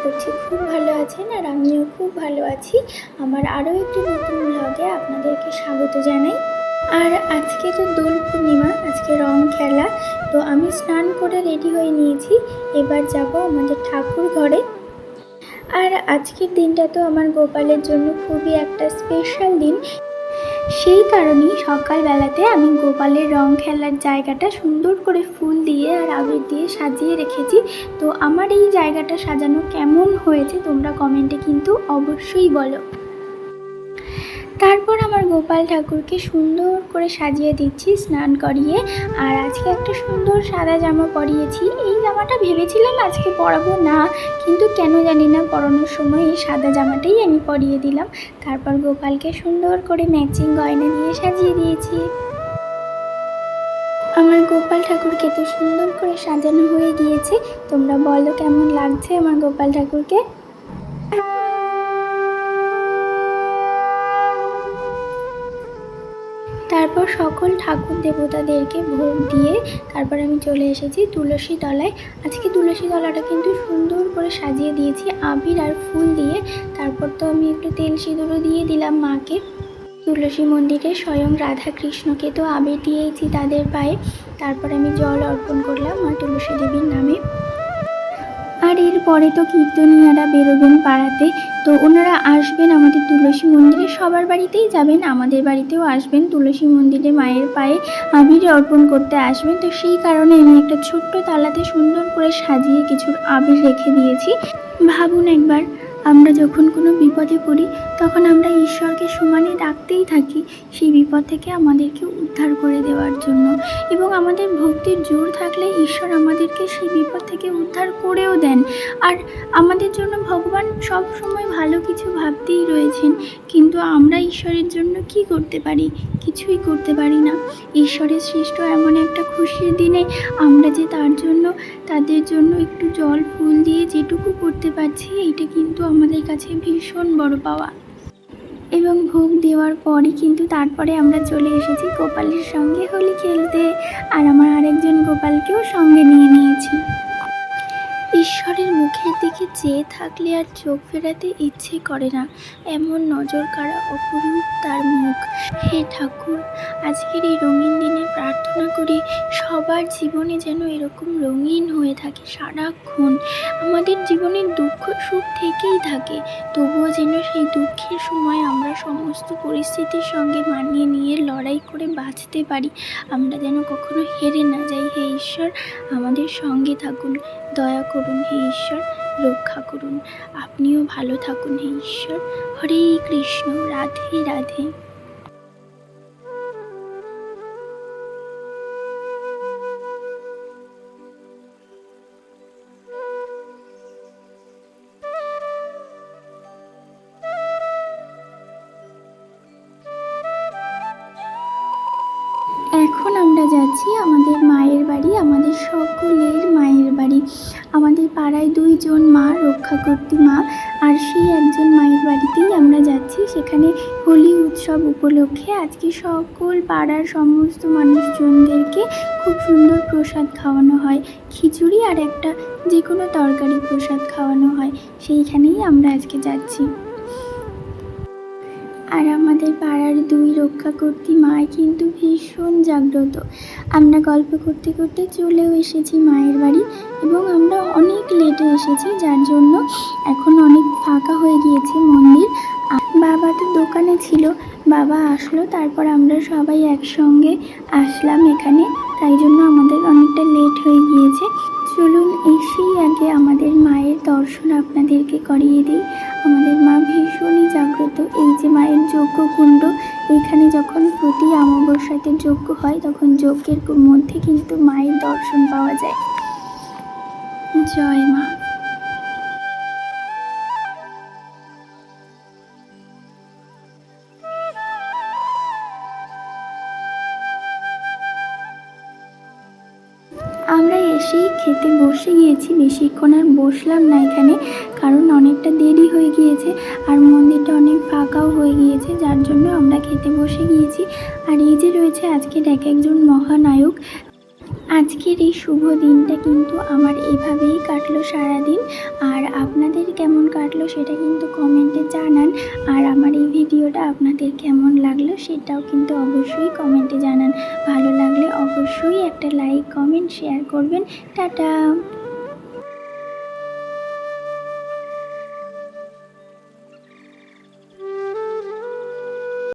করছি খুব ভালো আছেন, আর আমিও খুব ভালো আছি। আমার আরও একটি নতুন ব্লগে আপনাদেরকে স্বাগত জানাই। আর আজকে তো দোল পূর্ণিমা, আজকে রং খেলা। তো আমি স্নান করে রেডি হয়ে নিয়েছি, এবার যাব আমাদের ঠাকুর ঘরে। আর আজকের দিনটা তো আমার গোপালের জন্য খুবই একটা স্পেশাল দিন। সেই কারণেই সকালবেলাতে আমি গোপালের রং খেলার জায়গাটা সুন্দর করে ফুল দিয়ে আর আবির দিয়ে সাজিয়ে রেখেছি। তো আমার এই জায়গাটা সাজানো কেমন হয়েছে তোমরা কমেন্টে কিন্তু অবশ্যই বলো। তারপর আমার গোপাল ঠাকুরকে সুন্দর করে সাজিয়ে দিচ্ছি স্নান করিয়ে। আর আজকে একটা সুন্দর সাদা জামা পরিয়েছি। এই জামাটা ভেবেছিলাম আজকে পরাবো না, কিন্তু কেন জানি না পরানোর সময় এই সাদা জামাটাই আমি পরিয়ে দিলাম। তারপর গোপালকে সুন্দর করে ম্যাচিং গয়না দিয়ে সাজিয়ে দিয়েছি। আমার গোপাল ঠাকুরকে তো সুন্দর করে সাজানো হয়ে গিয়েছে। তোমরা বলো কেমন লাগছে আমার গোপাল ঠাকুরকে। তারপর সকল ঠাকুর দেবতাদেরকে ভোগ দিয়ে তারপর আমি চলে এসেছি তুলসী তলায়। আজকে তুলসী তলাটা কিন্তু সুন্দর করে সাজিয়ে দিয়েছি আবির আর ফুল দিয়ে। তারপর তো আমি একটু তেল সিঁদুরও দিয়ে দিলাম মাকে। তুলসী মন্দিরে স্বয়ং রাধা কৃষ্ণকে তো আবির দিয়েছি তাদের পায়ে। তারপর আমি জল অর্পণ করলাম মা তুলসী দেবীর নামে। আর এরপরে তো কীর্তনীয়ারা বেরোবেন পাড়াতে। তো ওনারা আসবেন আমাদের তুলসী মন্দিরে, সবার বাড়িতেই যাবেন, আমাদের বাড়িতেও আসবেন। তুলসী মন্দিরে মায়ের পায়ে আবির অর্পণ করতে আসবেন। তো সেই কারণে আমি একটা ছোট্ট তালাতে সুন্দর করে সাজিয়ে কিছু আবির রেখে দিয়েছি। ভাবুন একবার, আমরা যখন কোনো বিপদে পড়ি তখন আমরা ঈশ্বরকে সমানে ডাকতেই থাকি সেই বিপদ থেকে আমাদেরকে উদ্ধার করে দেওয়ার জন্য। এবং আমাদের ভক্তির জোর থাকলে ঈশ্বর আমাদেরকে সেই বিপদ থেকে উদ্ধার করেও দেন। আর আমাদের জন্য ভগবান সব সময় ভালো কিছু ভাবতেই রয়েছেন, কিন্তু আমরা ঈশ্বরের জন্য কি করতে পারি? কিছুই করতে পারি না। ঈশ্বরের সৃষ্ট এমন একটা খুশির দিনে আমরা যে তাদের জন্য একটু জল ফুল দিয়ে যেটুকু করতে পারছি, এইটা কিন্তু আমাদের কাছে ভীষণ বড় পাওয়া। এবং ভোগ দেওয়ার পরই কিন্তু তারপরে আমরা চলে এসেছি গোপালের সঙ্গে হোলি খেলতে। আর আমার আরেকজন গোপালকেও সঙ্গে নিয়ে নিয়েছি। ঈশ্বরের মুখের দিকে চেয়ে থাকলে আর চোখ ফেরাতে ইচ্ছে করে না, এমন নজর কাড়া অপরূপ তার মুখ। হে ঠাকুর, আজকের এই রঙিন দিনে প্রার্থনা করি সবার জীবনে যেন এরকম রঙিন হয়ে থাকে সারাক্ষণ। আমাদের জীবনে দুঃখ সুখ থেকেই থাকে, তবুও যেন সেই দুঃখের সময় আমরা সমস্ত পরিস্থিতির সঙ্গে মানিয়ে নিয়ে লড়াই করে বাঁচতে পারি। আমরা যেন কখনো হেরে না যাই। হে ঈশ্বর, আমাদের সঙ্গে থাকুন, দয়া করুন। হে ঈশ্বর, রক্ষা করুন। আপনিও ভালো থাকুন হে ঈশ্বর। হরে কৃষ্ণ, রাধে রাধে। এখন আমরা যাচ্ছি আমাদের মায়ের বাড়ি, আমাদের সকলের মায়ের বাড়ি। আমাদের পাড়ায় 2 জন মা রক্ষাকর্ত্রী মা, আর সেই একজন মায়ের বাড়িতেই আমরা যাচ্ছি। সেখানে হোলি উৎসব উপলক্ষে আজকে সকল পাড়ার সমস্ত মানুষজনদেরকে খুব সুন্দর প্রসাদ খাওয়ানো হয়। খিচুড়ি আর একটা যে কোনো তরকারি প্রসাদ খাওয়ানো হয়, সেইখানেই আমরা আজকে যাচ্ছি। আর আমাদের পাড়ার 2 রক্ষাকর্ত্রী মা কিন্তু ভীষণ জাগ্রত। আমরা গল্প করতে করতে চলেও এসেছি মায়ের বাড়ি, এবং আমরা অনেক লেটে এসেছি, যার জন্য এখন অনেক ফাঁকা হয়ে গিয়েছে মন্দির। বাবা তো দোকানে ছিল, বাবা আসলো, তারপর আমরা সবাই একসঙ্গে আসলাম এখানে, তাই জন্য আমাদের অনেকটা লেট হয়ে গিয়েছে। চলুন এসেই আগে আমাদের মায়ের দর্শন আপনাদেরকে করিয়ে দিই। আমাদের মা ভীষণই জাগ্রত। এই যে মায়ের যজ্ঞকুণ্ড, এখানে যখন প্রতি অমাবস্যাতে যজ্ঞ হয় তখন যজ্ঞের মধ্যে কিন্তু মায়ের দর্শন পাওয়া যায়। জয় মা। আমরা এসেই খেতে বসে গিয়েছি, বেশিক্ষণ আর বসলাম না এখানে, কারণ অনেকটা দেরি হয়ে গিয়েছে আর মন্দিরটা অনেক ফাঁকাও হয়ে গিয়েছে, যার জন্য আমরা খেতে বসে গিয়েছি। আর এই যে রয়েছে আজকের এক একজন মহানায়ক। আজকের এই শুভ দিনটা কিন্তু আমার এভাবেই কাটলো সারাদিন। আর আপনাদের কেমন কাটলো সেটা কিন্তু কমেন্টে জানান। আর আমার এই ভিডিওটা আপনাদের কেমন লাগলো সেটাও কিন্তু অবশ্যই কমেন্টে জানান। ভালো লাগলে অবশ্যই একটা লাইক, কমেন্ট, শেয়ার করবেন। টাটা।